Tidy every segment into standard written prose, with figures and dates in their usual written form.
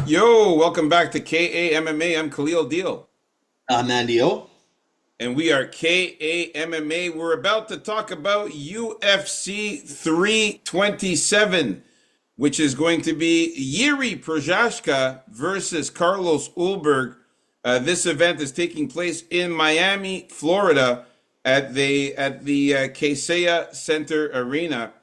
Yo, welcome back to KAMMA. I'm Khalil Deal. Mandio. And we are KAMMA. We're about to talk about UFC 327, which is going to be Yuri Prochazka versus Carlos Ulberg. This event is taking place in Miami, Florida, at the Kaseya Center Arena.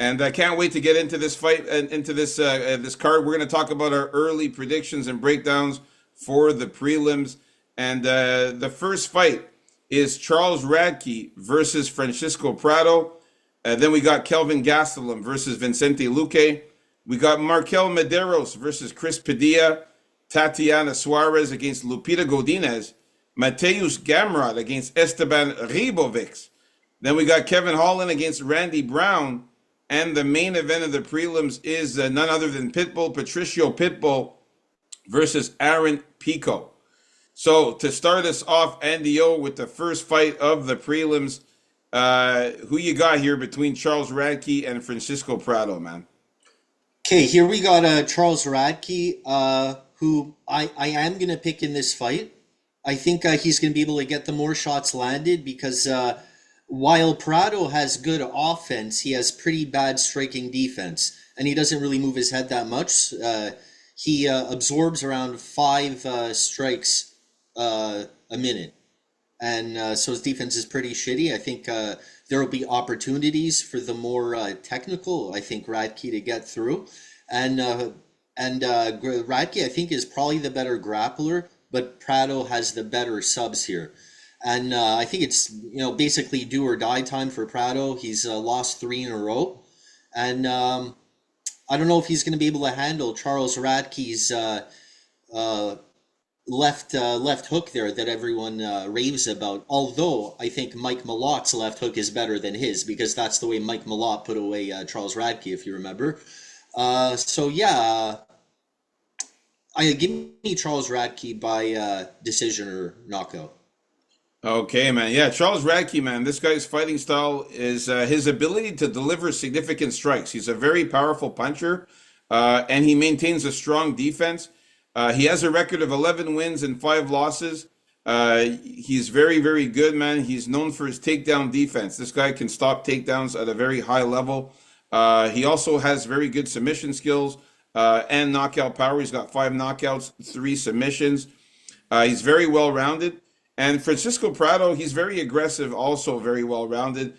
And I can't wait to get into this fight and into this card. We're going to talk about our early predictions and breakdowns for the prelims. And the first fight is Charles Radke versus Francisco Prado. Then we got Kelvin Gastelum versus Vicente Luque. We got Markel Medeiros versus Chris Padilla. Tatiana Suarez against Lupita Godinez. Mateusz Gamrot against Esteban Ribovics. Then we got Kevin Holland against Randy Brown. And the main event of the prelims is none other than Patricio Pitbull versus Aaron Pico. So to start us off, Andy O, with the first fight of the prelims, who you got here between Charles Radke and Francisco Prado, man? Okay, here we got Charles Radke, who I am going to pick in this fight. I think he's going to be able to get the more shots landed because while Prado has good offense, he has pretty bad striking defense, and he doesn't really move his head that much. He absorbs around five strikes a minute, and so his defense is pretty shitty. I think there will be opportunities for the more technical, I think, Radke to get through, and Radke, I think, is probably the better grappler, but Prado has the better subs here. And I think it's, basically do or die time for Prado. He's lost three in a row. And I don't know if he's going to be able to handle Charles Radke's left hook there that everyone raves about. Although I think Mike Malott's left hook is better than his, because that's the way Mike Malott put away Charles Radke, if you remember. So yeah, give me Charles Radke by decision or knockout. Okay, man. Yeah, Charles Radke, man. This guy's fighting style is his ability to deliver significant strikes. He's a very powerful puncher, and he maintains a strong defense. He has a record of 11 wins and 5 losses. He's very, very good, man. He's known for his takedown defense. This guy can stop takedowns at a very high level. He also has very good submission skills and knockout power. He's got 5 knockouts, 3 submissions. He's very well-rounded. And Francisco Prado, he's very aggressive, also very well-rounded.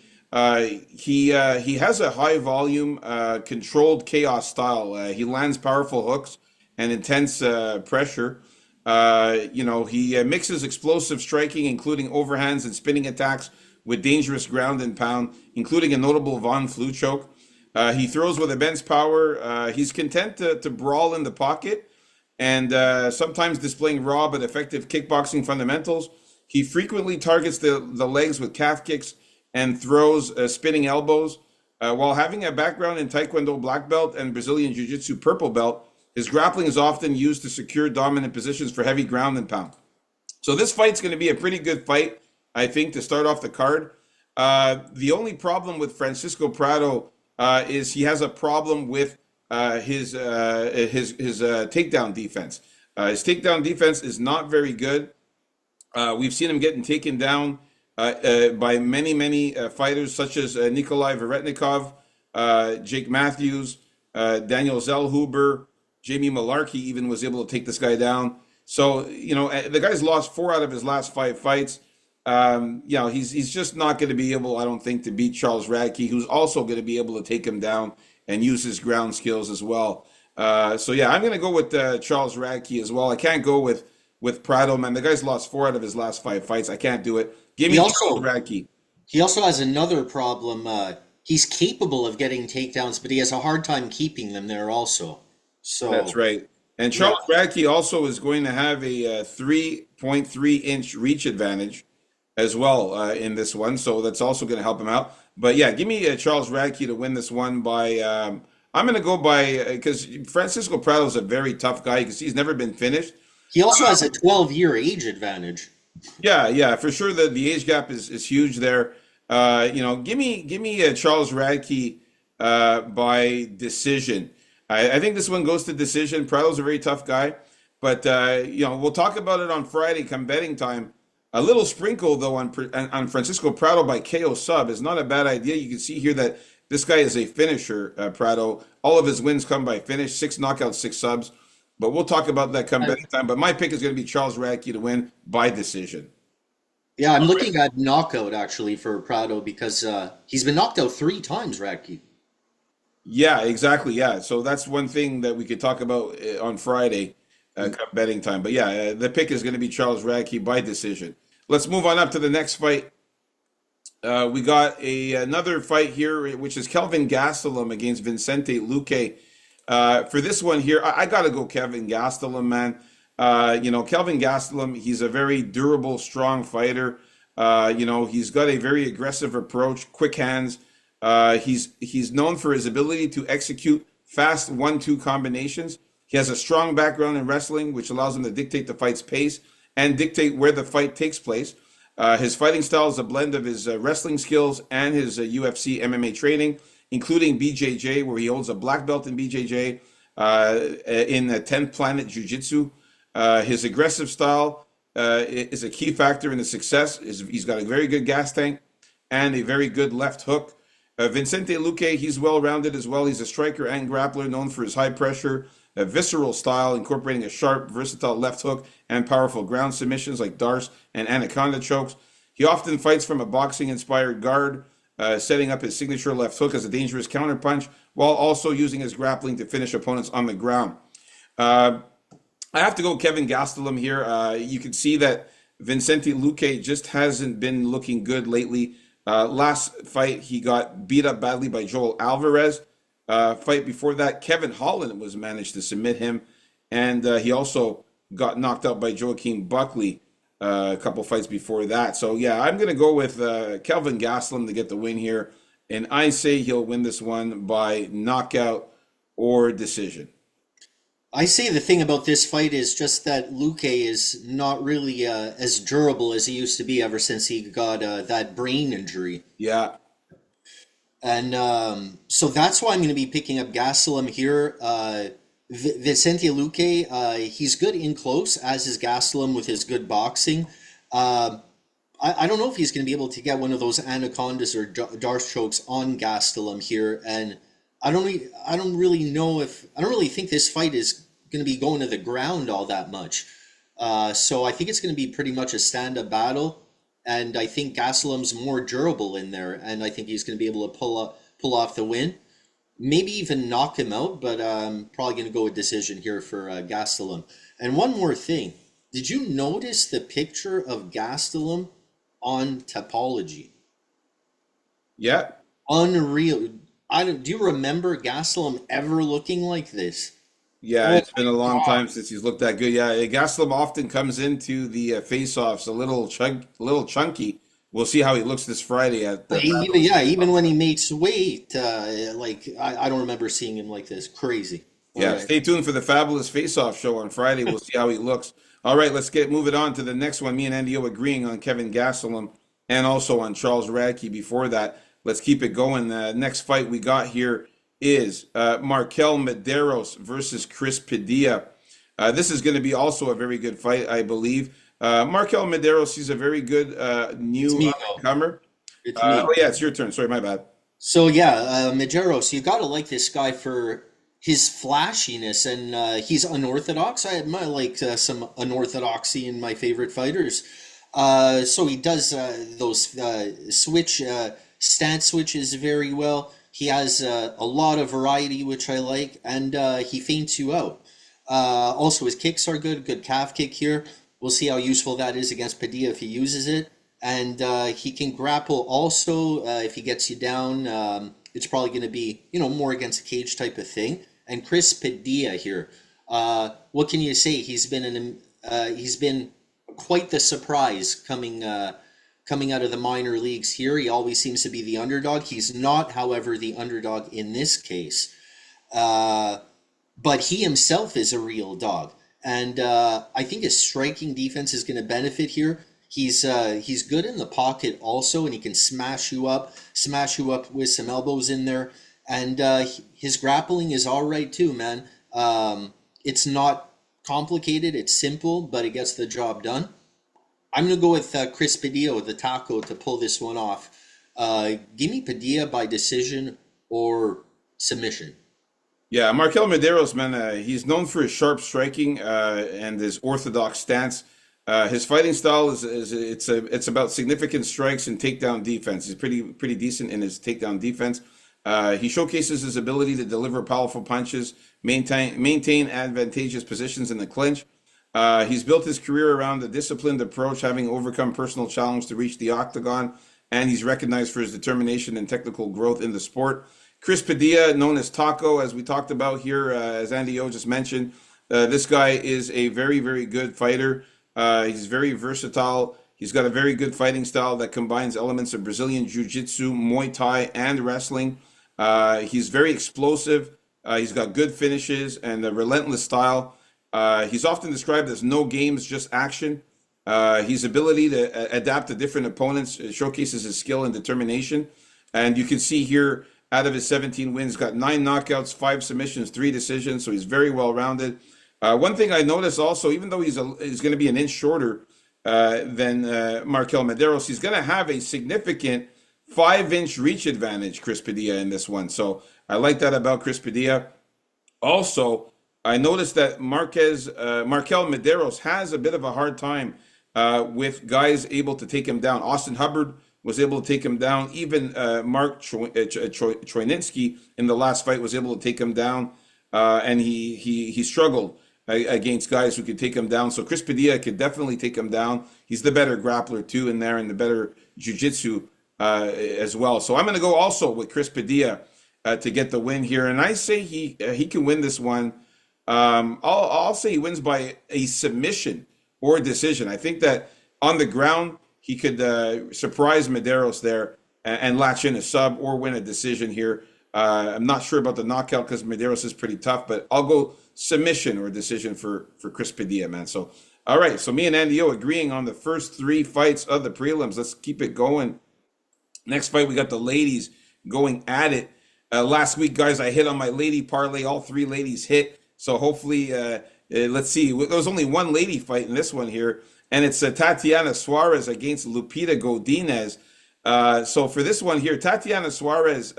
He has a high-volume, controlled chaos style. He lands powerful hooks and intense pressure. He mixes explosive striking, including overhands and spinning attacks, with dangerous ground and pound, including a notable Von Flue choke. He throws with immense power. He's content to brawl in the pocket and sometimes displaying raw but effective kickboxing fundamentals. He frequently targets the legs with calf kicks and throws spinning elbows. While having a background in Taekwondo black belt and Brazilian Jiu-Jitsu purple belt, his grappling is often used to secure dominant positions for heavy ground and pound. So this fight's going to be a pretty good fight, I think, to start off the card. The only problem with Francisco Prado is he has a problem with his takedown defense. His takedown defense is not very good. We've seen him getting taken down by many fighters, such as Nikolai Veretnikov, Jake Matthews, Daniel Zellhuber, Jamie Malarkey even was able to take this guy down. So, the guy's lost 4 out of his last 5 fights. He's just not going to be able, I don't think, to beat Charles Radke, who's also going to be able to take him down and use his ground skills as well. I'm going to go with Charles Radke as well. I can't go with Prado, man. The guy's lost 4 out of his last 5 fights. I can't do it. Give me Charles Radke. He also has another problem. He's capable of getting takedowns, but he has a hard time keeping them there also. So that's right. And Charles Radke also is going to have a 3.3-inch reach advantage as well in this one. So that's also going to help him out. But yeah, give me Charles Radke to win this one by... I'm going to go by... Because Francisco Prado is a very tough guy because he's never been finished. He also has a 12-year age advantage. Yeah, for sure. The age gap is huge there. Give me Charles Radke by decision. I think this one goes to decision. Prado's a very tough guy, but we'll talk about it on Friday come betting time. A little sprinkle though on Francisco Prado by KO sub is not a bad idea. You can see here that this guy is a finisher, Prado. All of his wins come by finish, 6 knockouts, 6 subs. But we'll talk about that come betting time. But my pick is going to be Charles Radke to win by decision. Yeah, I'm looking at knockout actually for Prado because he's been knocked out 3 times, Radke. Yeah, exactly. Yeah. So that's one thing that we could talk about on Friday, come betting time. But yeah, the pick is going to be Charles Radke by decision. Let's move on up to the next fight. We got another fight here, which is Kelvin Gastelum against Vicente Luque. For this one here, I got to go Kevin Gastelum, man. Kelvin Gastelum, he's a very durable, strong fighter. He's got a very aggressive approach, quick hands. He's known for his ability to execute fast 1-2 combinations. He has a strong background in wrestling, which allows him to dictate the fight's pace and dictate where the fight takes place. His fighting style is a blend of his wrestling skills and his UFC MMA training, including BJJ, where he holds a black belt in BJJ, in 10th Planet Jiu-Jitsu. His aggressive style is a key factor in his success. He's got a very good gas tank and a very good left hook. Vicente Luque, he's well-rounded as well. He's a striker and grappler known for his high pressure, visceral style, incorporating a sharp, versatile left hook and powerful ground submissions like Darce and Anaconda chokes. He often fights from a boxing-inspired guard, setting up his signature left hook as a dangerous counterpunch, while also using his grappling to finish opponents on the ground. I have to go Kevin Gastelum here. You can see that Vicente Luque just hasn't been looking good lately. Last fight, he got beat up badly by Joel Alvarez. Fight before that, Kevin Holland was managed to submit him, and he also got knocked out by Joaquin Buckley a couple fights before that. So yeah, I'm going to go with Kelvin Gastelum to get the win here, and I say he'll win this one by knockout or decision. I say the thing about this fight is just that Luque is not really as durable as he used to be ever since he got that brain injury. Yeah, And so that's why I'm going to be picking up Gastelum here. Vicente Luque, he's good in close, as is Gastelum with his good boxing. Uh, I don't know if he's going to be able to get one of those anacondas or Darce chokes on Gastelum here, and I don't really know if I don't really think this fight is going to be going to the ground all that much. So I think it's going to be pretty much a stand-up battle, and I think Gastelum's more durable in there, and I think he's going to be able to pull off the win, maybe even knock him out. But I'm probably going to go with decision here for Gastelum. And one more thing. Did you notice the picture of Gastelum on Topology? yeah. Unreal. Do you remember Gastelum ever looking like this? Yeah, Oh it's been a my long God. time since he's looked that good. Yeah, Gastelum often comes into the face-offs a little chunky. We'll see how he looks this Friday at the Even Battle. yeah, even when he makes weight, I don't remember seeing him like this. Crazy. All Yeah, right. stay tuned for the Fabulous Face-Off show on Friday. We'll see how he looks. All right, let's get moving on to the next one. Me and Andy O agreeing on Kevin Gastelum and also on Charles Radke. Before that, let's keep it going. The next fight we got here is Markel Medeiros versus Chris Padilla. This is going to be also a very good fight, I believe. Markel Medeiros, he's a very good It's new me though. up-and-comer. It's me. Oh, yeah, it's your turn. Sorry, my bad. So yeah, Majeros, you gotta like this guy for his flashiness, and he's unorthodox. I admire like some unorthodoxy in my favorite fighters. So he does those stance switches very well. He has a lot of variety, which I like, and he feints you out. Also, his kicks are good. Good calf kick here. We'll see how useful that is against Padilla if he uses it. And he can grapple also if he gets you down. It's probably going to be, more against a cage type of thing. And Chris Padilla here, what can you say? He's been quite the surprise coming out of the minor leagues here. He always seems to be the underdog. He's not, however, the underdog in this case. But he himself is a real dog. And I think his striking defense is going to benefit here. He's good in the pocket also, and he can smash you up with some elbows in there. and his grappling is all right too, man. It's not complicated; it's simple, but it gets the job done. I'm gonna go with Chris Padilla with the taco to pull this one off. Give me Padilla by decision or submission. Yeah, Markel Medeiros, man, he's known for his sharp striking and his orthodox stance. His fighting style is it's about significant strikes and takedown defense. He's pretty decent in his takedown defense. He showcases his ability to deliver powerful punches, maintain advantageous positions in the clinch. He's built his career around a disciplined approach, having overcome personal challenge to reach the octagon, and he's recognized for his determination and technical growth in the sport. Chris Padilla, known as Taco, as we talked about here, as Andy O just mentioned, this guy is a very good fighter. He's very versatile. He's got a very good fighting style that combines elements of Brazilian Jiu-Jitsu, Muay Thai, and wrestling. He's very explosive. He's got good finishes and a relentless style. He's often described as no games, just action. His ability to adapt to different opponents showcases his skill and determination. And you can see here, out of his 17 wins, got 9 knockouts, 5 submissions, 3 decisions. So he's very well rounded. One thing I noticed also, even though he's going to be an inch shorter than Markel Medeiros, he's going to have a significant 5-inch reach advantage, Chris Padilla, in this one. So I like that about Chris Padilla. Also, I noticed that Markel Medeiros has a bit of a hard time with guys able to take him down. Austin Hubbard was able to take him down. Even Mark Troininski in the last fight was able to take him down, and he struggled against guys who could take him down. So Chris Padilla could definitely take him down. He's the better grappler too in there, and the better jiu-jitsu as well. So I'm going to go also with Chris Padilla to get the win here, and I say he can win this one. I'll say he wins by a submission or decision. I think that on the ground he could surprise Medeiros there and latch in a sub or win a decision here. I'm not sure about the knockout because Medeiros is pretty tough, but I'll go submission or decision for Chris Padilla, man. So, all right. So me and Andy O agreeing on the first 3 fights of the prelims. Let's keep it going. Next fight, we got the ladies going at it. Last week, guys, I hit on my lady parlay. All 3 ladies hit. So hopefully, let's see. There was only one lady fight in this one here, and it's Tatiana Suarez against Lupita Godinez. So for this one here, Tatiana Suarez.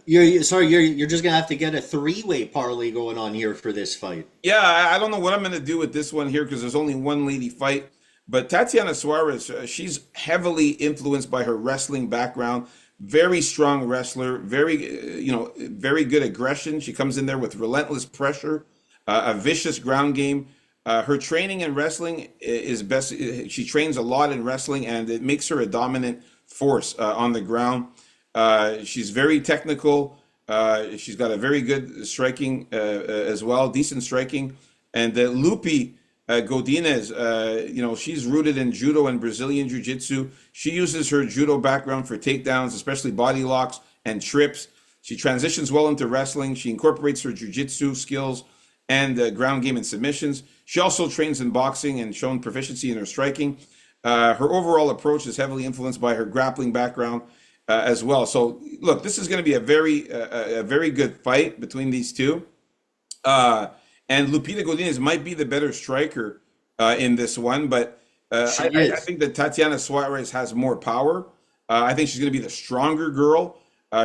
You're just gonna have to get a 3-way parlay going on here for this fight. Yeah, I don't know what I'm going to do with this one here because there's only one lady fight. But Tatiana Suarez, she's heavily influenced by her wrestling background. Very strong wrestler, very good aggression. She comes in there with relentless pressure, a vicious ground game. Her training in wrestling is best. She trains a lot in wrestling, and it makes her a dominant force on the ground. She's very technical. She's got a very good striking as well, decent striking. And Lupi Godinez, she's rooted in judo and Brazilian jiu-jitsu. She uses her judo background for takedowns, especially body locks and trips. She transitions well into wrestling. She incorporates her jiu-jitsu skills and ground game and submissions. She also trains in boxing and shown proficiency in her striking. Her overall approach is heavily influenced by her grappling background as well. So, look, this is going to be a very good fight between these two. And Lupita Godinez might be the better striker in this one, but I think that Tatiana Suarez has more power. I think she's going to be the stronger girl.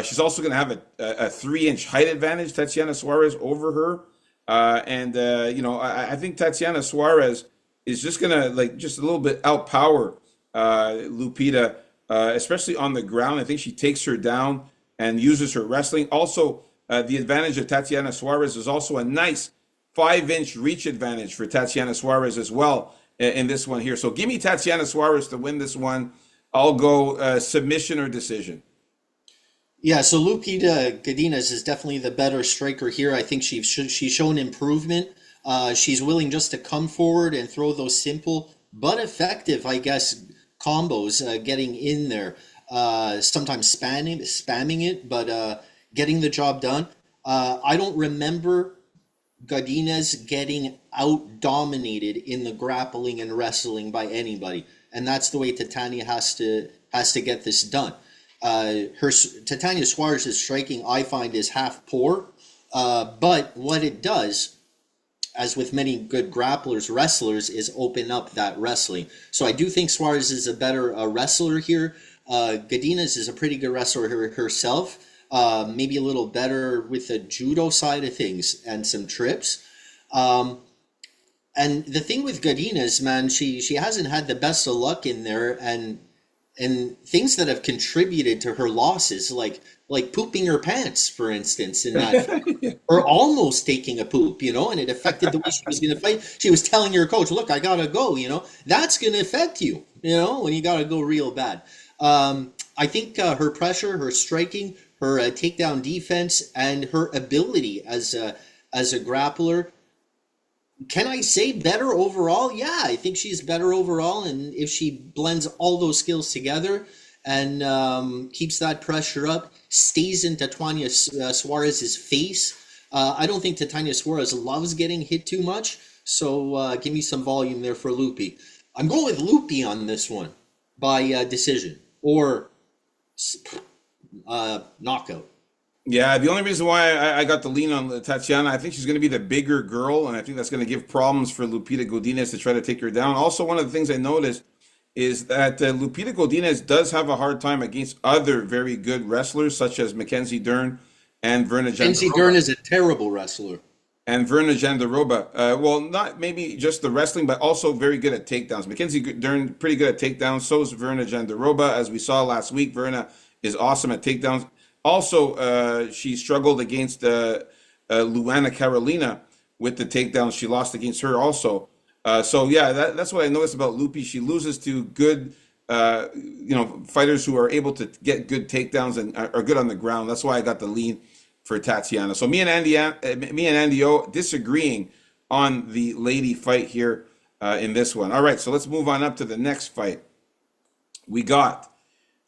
She's also going to have a 3-inch height advantage, Tatiana Suarez, over her. I think Tatiana Suarez is just going to just a little bit outpower Lupita, especially on the ground. I think she takes her down and uses her wrestling. Also, the advantage of Tatiana Suarez is also a nice 5-inch reach advantage for Tatiana Suarez as well in this one here. So give me Tatiana Suarez to win this one. I'll go submission or decision. Yeah, so Lupita Godinez is definitely the better striker here. I think she's shown improvement. She's willing just to come forward and throw those simple but effective, I guess, combos, getting in there. Sometimes spamming it, but getting the job done. I don't remember Godinez getting out-dominated in the grappling and wrestling by anybody. And that's the way Titania has to get this done. Titania Suarez's striking, I find, is half poor. But what it does, as with many good grapplers, wrestlers, is open up that wrestling. So I do think Suarez is a better wrestler here. Godinez is a pretty good wrestler herself. Maybe a little better with the judo side of things and some trips. Um, and the thing with Godinez, man, she hasn't had the best of luck in there, and things that have contributed to her losses, like pooping her pants, for instance, in that fight, or almost taking a poop, and it affected the way she was going to fight. She was telling her coach, "Look, I gotta go." That's going to affect you, when you gotta go real bad. I think her pressure, her striking, her takedown defense, and her ability as a grappler, can I say better overall? Yeah, I think she's better overall, and if she blends all those skills together and keeps that pressure up, stays in Titania Suarez's face. I don't think Titania Suarez loves getting hit too much, so give me some volume there for Loopy. I'm going with Loopy on this one by decision or knockout. Yeah, the only reason why I got the lean on Tatiana, I think she's going to be the bigger girl, and I think that's going to give problems for Lupita Godinez to try to take her down. Also, one of the things I noticed is that Lupita Godinez does have a hard time against other very good wrestlers, such as Mackenzie Dern and Verna Kenzie Dern Jandiroba. is a terrible wrestler. Well, not maybe just the wrestling, but also very good at takedowns. Mackenzie Dern, pretty good at takedowns. So is Verna Jandiroba. As we saw last week, Verna is awesome at takedowns. Also, she struggled against Luana Carolina with the takedowns. She lost against her also. So yeah, that's what I noticed about Lupi. She loses to good, fighters who are able to get good takedowns and are good on the ground. That's why I got the lean for Tatiana. So me and Andy O disagreeing on the lady fight here in this one. All right, so let's move on up to the next fight. We got,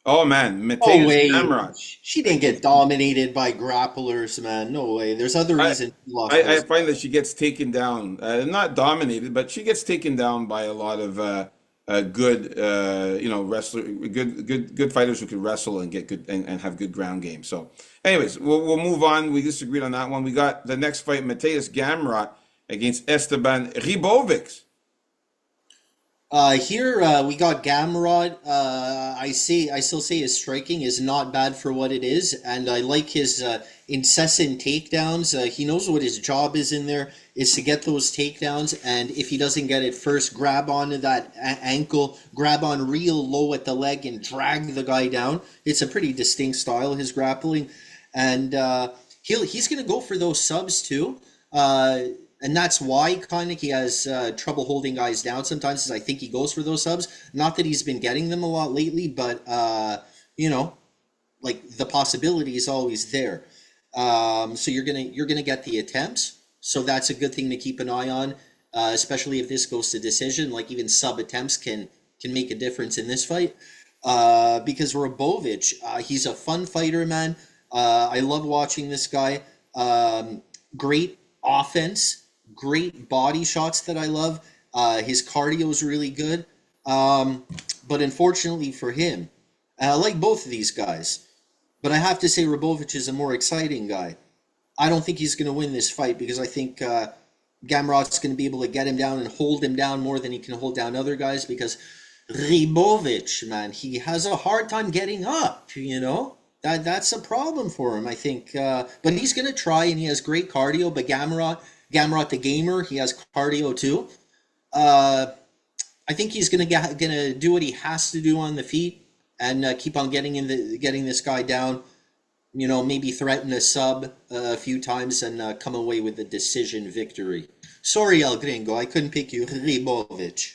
oh man, No Mateus way. Gamrot. She didn't get dominated by grapplers, man. No way. There's other I, reasons she lost I those. find that she gets taken down, not dominated, but she gets taken down by a lot of good, wrestler, good fighters who can wrestle and get good and have good ground game. So, anyways, we'll move on. We disagreed on that one. We got the next fight: Mateus Gamrot against Esteban Ribovics. Here we got Gamrod. I still say his striking is not bad for what it is, and I like his incessant takedowns. He knows what his job is in there is to get those takedowns, and if he doesn't get it first, grab onto that ankle, grab on real low at the leg, and drag the guy down. It's a pretty distinct style, his grappling, and he's gonna go for those subs too. And that's why kind of he has trouble holding guys down sometimes. Is I think he goes for those subs. Not that he's been getting them a lot lately, but you know, like the possibility is always there. So you're gonna get the attempts. So that's a good thing to keep an eye on, especially if this goes to decision. Like even sub attempts can make a difference in this fight. Because Robovic, he's a fun fighter, man. I love watching this guy. Great offense, great body shots that I love. His cardio is really good. But unfortunately for him, and I like both of these guys, but I have to say Robovic is a more exciting guy. I don't think he's going to win this fight because I think Gamrot's going to be able to get him down and hold him down more than he can hold down other guys because Ribovic, man, he has a hard time getting up. That's a problem for him, I think. But he's going to try, and he has great cardio. But Gamrot the gamer, he has cardio too. Uh, I think he's gonna do what he has to do on the feet and keep on getting this guy down. Maybe threaten a sub a few times and come away with a decision victory. Sorry, El Gringo, I couldn't pick you, Ribovic.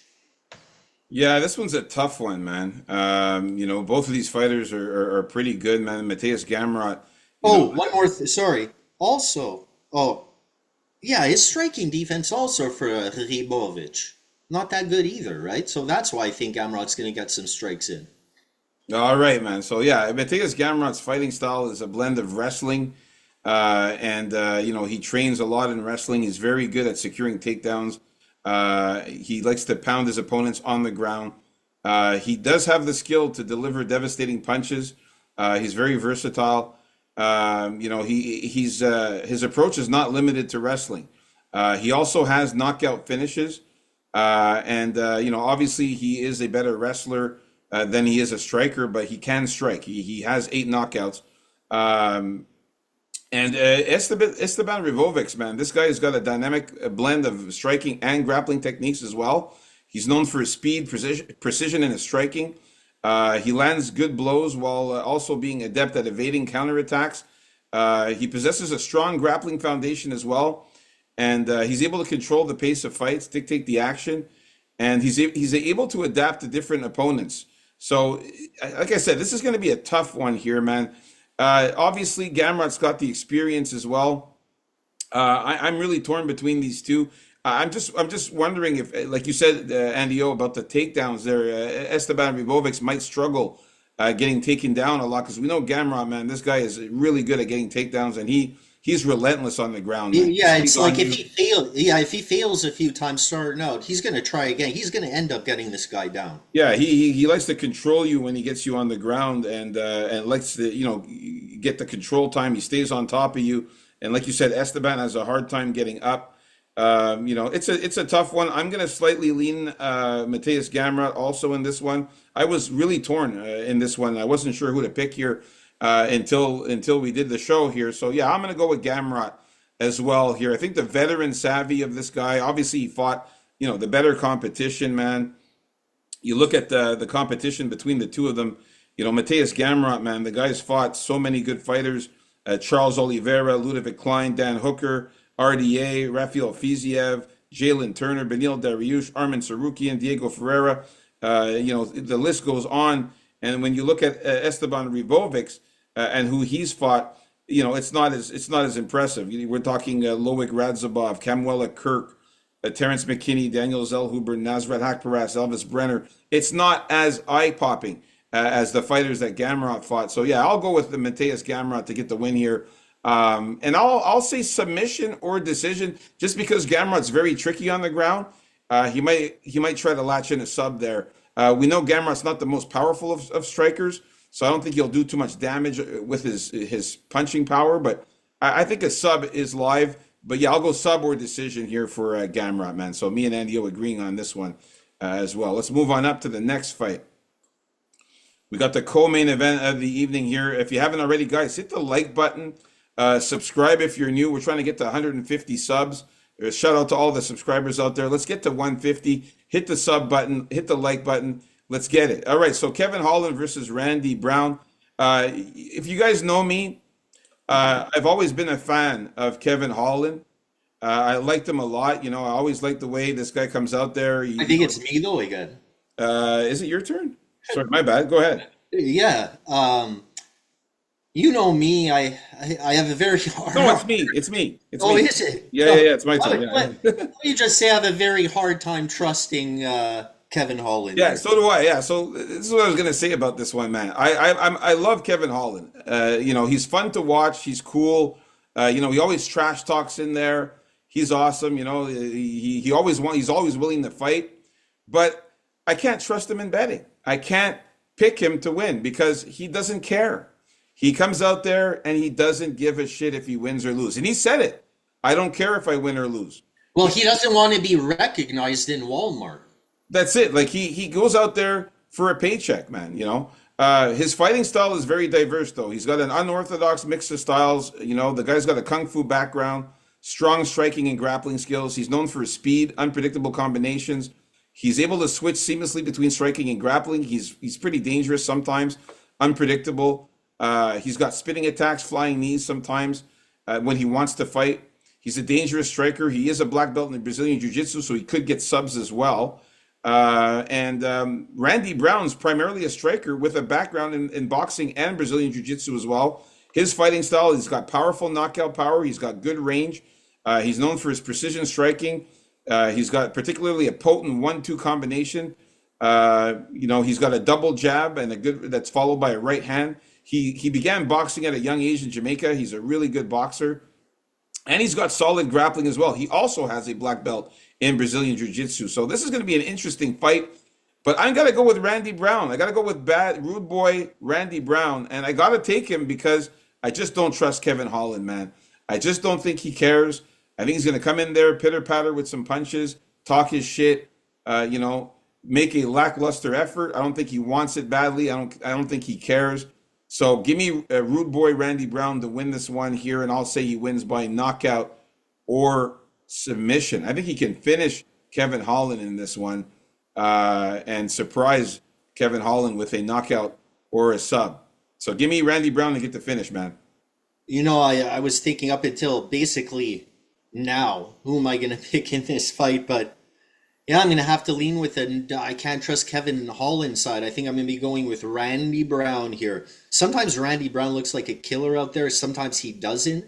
Yeah, this one's a tough one, man. Both of these fighters are pretty good, man. Mateus Gamrot, you know, Oh, one more. Sorry. Also, yeah, his striking defense also for Ribovic. Not that good either, right? So that's why I think Amrot's going to get some strikes in. all right, man. So yeah, Mateus Gamrot's fighting style is a blend of wrestling, and he trains a lot in wrestling. He's very good at securing takedowns. He likes to pound his opponents on the ground. He does have the skill to deliver devastating punches. He's very versatile. His approach is not limited to wrestling. He also has knockout finishes, and obviously he is a better wrestler than he is a striker, but he can strike. He has 8 knockouts. Um, and Esteban Rivovics, man, this guy has got a dynamic blend of striking and grappling techniques as well. He's known for his speed, precision in his striking. He lands good blows while also being adept at evading counterattacks. He possesses a strong grappling foundation as well, and he's able to control the pace of fights, dictate the action, and he's able to adapt to different opponents. So, like I said, this is going to be a tough one here, man. Obviously, Gamrot's got the experience as well. I'm really torn between these two. I'm just wondering if, like you said, Andy O, about the takedowns there. Esteban Ribovics might struggle getting taken down a lot because we know Gamrot, man. This guy is really good at getting takedowns, and he's relentless on the ground, man. Yeah, He's it's on like you. if he fails a few times starting out, he's going to try again. He's going to end up getting this guy down. Yeah, he likes to control you when he gets you on the ground, and likes to get the control time. He stays on top of you, and like you said, Esteban has a hard time getting up. It's a tough one. I'm gonna slightly lean Mateus Gamrot also in this one. I was really torn in this one. I wasn't sure who to pick here until we did the show here. So yeah, I'm gonna go with Gamrot as well here. I think the veteran savvy of this guy. Obviously, he fought the better competition, man. You look at the competition between the two of them. Mateus Gamrot, man, the guy's fought so many good fighters. Charles Oliveira, Ludovic Klein, Dan Hooker, RDA, Rafael Fiziev, Jalen Turner, Benil Dariush, Armin Sarukian, Diego Ferreira. The list goes on. And when you look at Esteban Ribovics and who he's fought, it's not as impressive. We're talking Loic Radzhabov, Kamuela Kirk, Terrence McKinney, Daniel Zellhuber, Nasrat Hakparas, Elvis Brenner. It's not as eye-popping as the fighters that Gamrot fought. So yeah, I'll go with the Mateus Gamrot to get the win here. And I'll say submission or decision, just because Gamrot's very tricky on the ground. He might try to latch in a sub there. We know Gamrot's not the most powerful of strikers, so I don't think he'll do too much damage with his punching power. But I think a sub is live. But yeah, I'll go sub or decision here for Gamrot, man. So me and Andy O agreeing on this one as well. Let's move on up to the next fight. We got the co-main event of the evening here. If you haven't already, guys, hit the like button. Subscribe if you're new. We're trying to get to 150 subs. Shout out to all the subscribers out there. Let's get to 150. Hit the sub button. Hit the like button. Let's get it. All right, so Kevin Holland versus Randy Brown. If you guys know me, I've always been a fan of Kevin Holland. I liked him a lot. I always liked the way this guy comes out there. I think it's me though again. Is it your turn? Sorry, my bad. Go ahead. Yeah. You know me. I have a very No, hard. it's me. It's me. It's Oh, me. is it? Yeah, yeah, No. yeah. It's my turn. Let Yeah. me just say I have a very hard time trusting Kevin Holland Yeah, here. so do I. Yeah, so this is what I was gonna say about this one, man. I love Kevin Holland. He's fun to watch. He's cool. He always trash talks in there. He's awesome. He's always willing to fight. But I can't trust him in betting. I can't pick him to win because he doesn't care. He comes out there and he doesn't give a shit if he wins or loses. And he said it. I don't care if I win or lose. Well, he doesn't want to be recognized in Walmart. That's it. Like he goes out there for a paycheck, man. His fighting style is very diverse, though. He's got an unorthodox mix of styles. The guy's got a kung fu background, strong striking and grappling skills. He's known for his speed, unpredictable combinations. He's able to switch seamlessly between striking and grappling. He's pretty dangerous sometimes, unpredictable. He's got spinning attacks, flying knees sometimes when he wants to fight. He's a dangerous striker. He is a black belt in Brazilian Jiu-Jitsu, so he could get subs as well. And Randy Brown's primarily a striker with a background in boxing and Brazilian Jiu-Jitsu as well. His fighting style, he's got powerful knockout power. He's got good range. He's known for his precision striking. He's got particularly a potent 1-2 combination. He's got a double jab and that's followed by a right hand. He began boxing at a young age in Jamaica. He's a really good boxer. And he's got solid grappling as well. He also has a black belt in Brazilian Jiu-Jitsu. So this is going to be an interesting fight. But I'm gonna go with Randy Brown. I gotta go with bad rude boy Randy Brown, and I gotta take him because I just don't trust Kevin Holland, man. I just don't think he cares. I think he's gonna come in there, pitter patter with some punches, talk his shit, you know, make a lackluster effort. I don't think he wants it badly. I don't think he cares. So give me rude boy Randy Brown to win this one here, and I'll say he wins by knockout or submission. I think he can finish Kevin Holland in this one and surprise Kevin Holland with a knockout or a sub. So give me Randy Brown to get the finish, man. I was thinking up until basically now, who am I going to pick in this fight? But yeah, I'm going to have to lean with it. I can't trust Kevin Holland side. I think I'm going to be going with Randy Brown here. Sometimes Randy Brown looks like a killer out there. Sometimes he doesn't.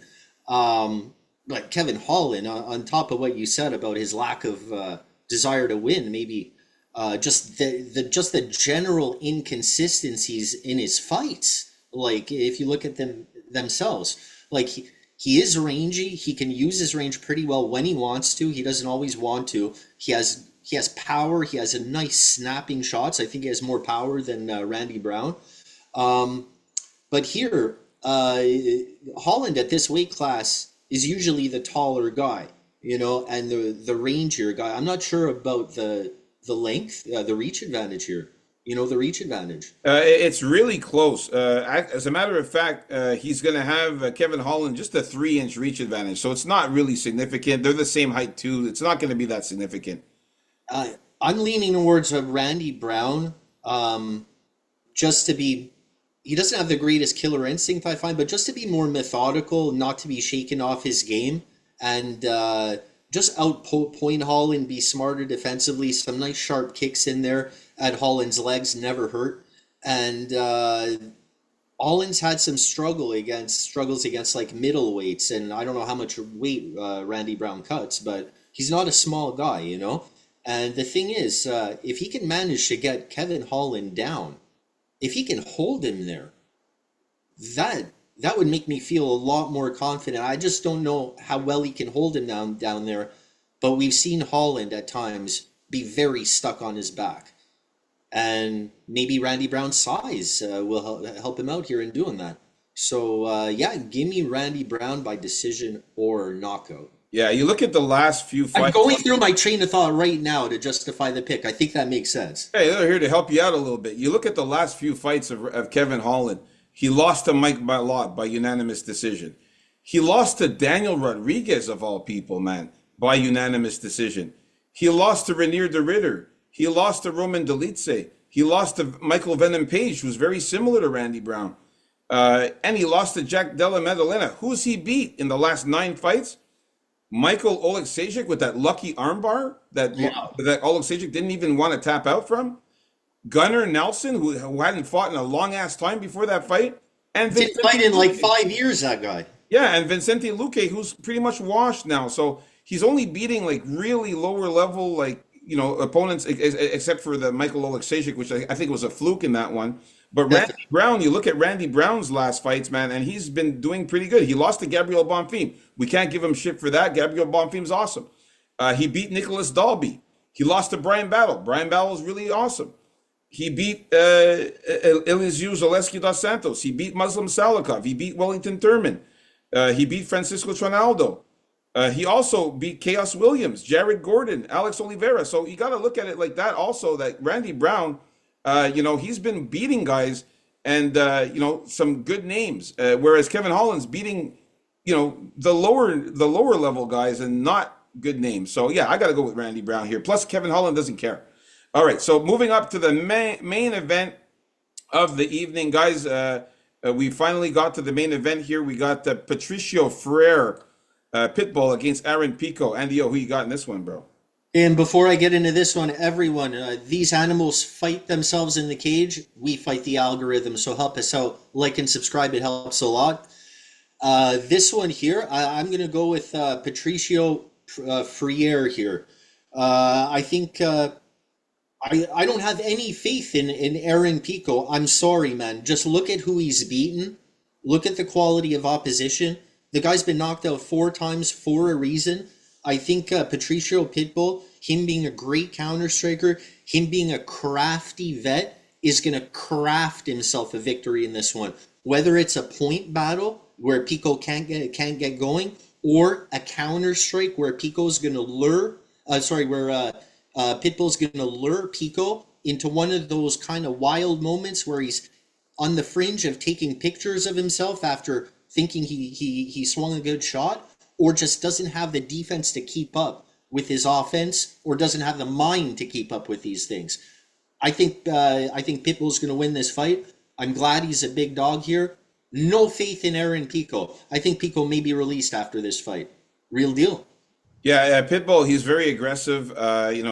Like Kevin Holland, on top of what you said about his lack of desire to win, maybe just the general inconsistencies in his fights. Like if you look at them themselves, like he is rangy. He can use his range pretty well when he wants to. He doesn't always want to. He has power. He has a nice snapping shots. I think he has more power than Randy Brown. Um, but here, Holland at this weight class is usually the taller guy, and the rangier guy. I'm not sure about the length, the reach advantage here. The reach advantage. It's really close. As a matter of fact, he's going to have Kevin Holland just a 3-inch reach advantage. So it's not really significant. They're the same height, too. It's not going to be that significant. I'm leaning towards Randy Brown, just to be. He doesn't have the greatest killer instinct, I find, but just to be more methodical, not to be shaken off his game, and just outpoint Holland, be smarter defensively. Some nice sharp kicks in there at Holland's legs never hurt, and Holland's had some struggles against like middleweights, and I don't know how much weight Randy Brown cuts, but he's not a small guy. And the thing is, if he can manage to get Kevin Holland down, if he can hold him there, that would make me feel a lot more confident. I just don't know how well he can hold him down there, but we've seen Holland at times be very stuck on his back, and maybe Randy Brown's size will help him out here in doing that. So yeah, give me Randy Brown by decision or knockout. Yeah, you look at the last few I'm fights. going through my train of thought right now to justify the pick. I think that makes sense. Hey, they're here to help you out a little bit. You look at the last few fights of Kevin Holland. He lost to Mike Malott by unanimous decision. He lost to Daniel Rodriguez, of all people, man, by unanimous decision. He lost to Renier de Ritter. He lost to Roman Dolidze. He lost to Michael Venom Page, who's very similar to Randy Brown. And he lost to Jack Della Maddalena. Who's he beat in the last 9 fights? Michael Oleksiejczuk with that lucky armbar that Oleksiejczuk didn't even want to tap out from. Gunnar Nelson, who hadn't fought in a long ass time before that fight, and Didn't fight in like 5 years, that guy. yeah, and Vincente Luque, who's pretty much washed now. So he's only beating like really lower level, like opponents, except for the Michael Oleksiejczuk, which I think was a fluke in that one. But Randy Brown, you look at Randy Brown's last fights, man, and he's been doing pretty good. He lost to Gabriel Bonfim. We can't give him shit for that. Gabriel Bonfim's awesome. He beat Nicholas Dalby. He lost to Brian Battle. Brian Battle is really awesome. He beat Elizeu Zaleski dos Santos. He beat Muslim Salikov. He beat Wellington Thurman. He beat Francisco Trinaldo. He also beat Chaos Williams, Jared Gordon, Alex Oliveira. So you got to look at it like that also, that Randy Brown, he's been beating guys and, some good names. Whereas Kevin Holland's beating, the lower level guys and not good names. So, yeah, I got to go with Randy Brown here. Plus, Kevin Holland doesn't care. All right, so moving up to the main event of the evening, guys. We finally got to the main event here. We got Patricio Freire Pitbull against Aaron Pico. Andy, who you got in this one, bro? And before I get into this one, everyone, these animals fight themselves in the cage. We fight the algorithm, so help us out. Like and subscribe, it helps a lot. This one here, I'm going to go with Patricio Freire here. I think I don't have any faith in Aaron Pico. I'm sorry, man. Just look at who he's beaten. Look at the quality of opposition. The guy's been knocked out 4 times for a reason. I think Patricio Pitbull, him being a great counter striker, him being a crafty vet, is going to craft himself a victory in this one. Whether it's a point battle where Pico can't get going, or a counter strike where Pico's going to lure, where Pitbull's going to lure Pico into one of those kind of wild moments where he's on the fringe of taking pictures of himself after thinking he swung a good shot, or just doesn't have the defense to keep up with his offense, or doesn't have the mind to keep up with these things. I think Pitbull's going to win this fight. I'm glad he's a big dog here. No faith in Aaron Pico. I think Pico may be released after this fight. Real deal. Yeah, Pitbull, he's very aggressive.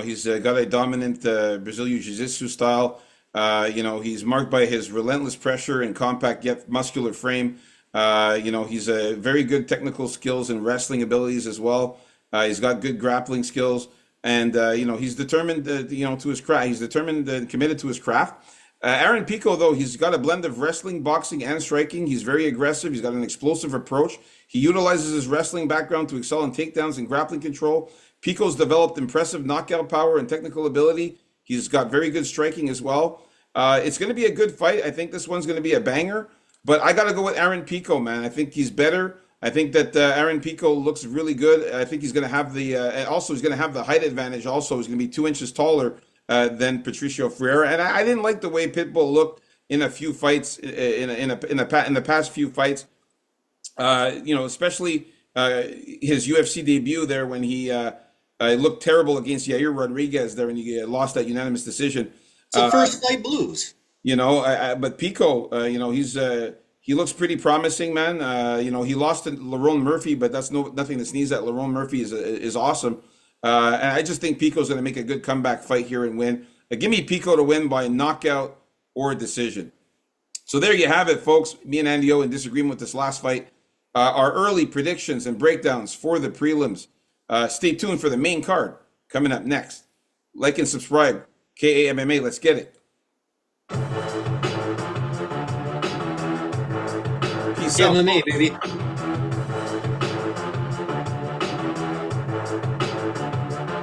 He's got a dominant Brazilian Jiu-Jitsu style. He's marked by his relentless pressure and compact yet muscular frame. He's a very good technical skills and wrestling abilities as well. He's got good grappling skills, and he's determined. To his craft. He's determined and committed to his craft. Aaron Pico, though, he's got a blend of wrestling, boxing, and striking. He's very aggressive. He's got an explosive approach. He utilizes his wrestling background to excel in takedowns and grappling control. Pico's developed impressive knockout power and technical ability. He's got very good striking as well. It's going to be a good fight. I think this one's going to be a banger. But I got to go with Aaron Pico, man. I think he's better. I think that Aaron Pico looks really good. I think he's going to have he's going to have the height advantage. Also, he's going to be 2 inches taller than Patricio Freire. And I didn't like the way Pitbull looked in a few fights in the past few fights. Especially his UFC debut there when he looked terrible against Yair Rodriguez there, and he lost that unanimous decision. It's a first fight blues. But Pico, he looks pretty promising, man. He lost to Lerone Murphy, but that's nothing to sneeze at. Lerone Murphy is awesome, and I just think Pico's going to make a good comeback fight here and win. Give me Pico to win by knockout or decision. So there you have it, folks. Me and Andy O in disagreement with this last fight. Our early predictions and breakdowns for the prelims. Stay tuned for the main card coming up next. Like and subscribe. KAMMA, let's get it. Peace out. MMA, baby.